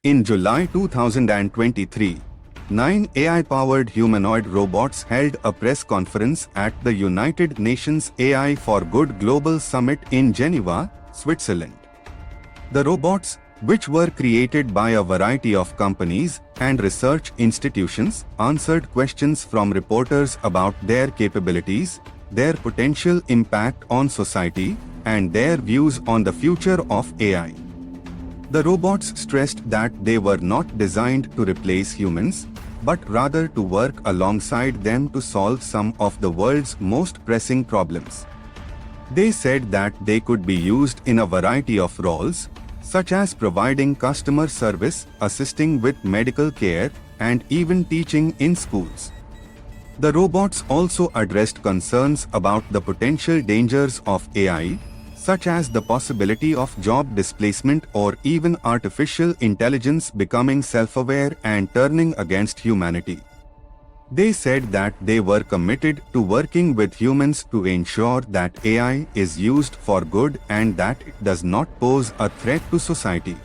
In July 2023, 9 AI-powered humanoid robots held a press conference at the United Nations AI for Good Global Summit in Geneva, Switzerland. The robots, which were created by a variety of companies and research institutions, answered questions from reporters about their capabilities, their potential impact on society, and their views on the future of AI. The robots stressed that they were not designed to replace humans, but rather to work alongside them to solve some of the world's most pressing problems. They said that they could be used in a variety of roles, such as providing customer service, assisting with medical care, and even teaching in schools. The robots also addressed concerns about the potential dangers of AI, such as the possibility of job displacement or even artificial intelligence becoming self-aware and turning against humanity. They said that they were committed to working with humans to ensure that AI is used for good and that it does not pose a threat to society.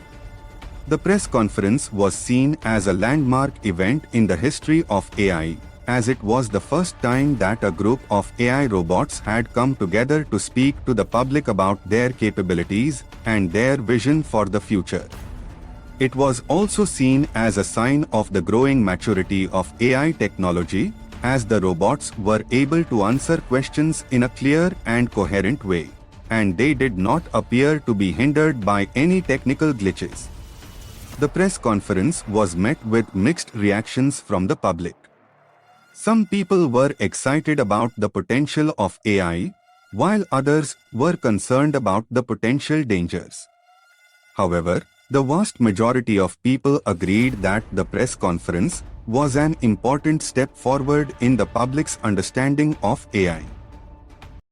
The press conference was seen as a landmark event in the history of AI, as it was the first time that a group of AI robots had come together to speak to the public about their capabilities and their vision for the future. It was also seen as a sign of the growing maturity of AI technology, as the robots were able to answer questions in a clear and coherent way, and they did not appear to be hindered by any technical glitches. The press conference was met with mixed reactions from the public. Some people were excited about the potential of AI, while others were concerned about the potential dangers. However, the vast majority of people agreed that the press conference was an important step forward in the public's understanding of AI.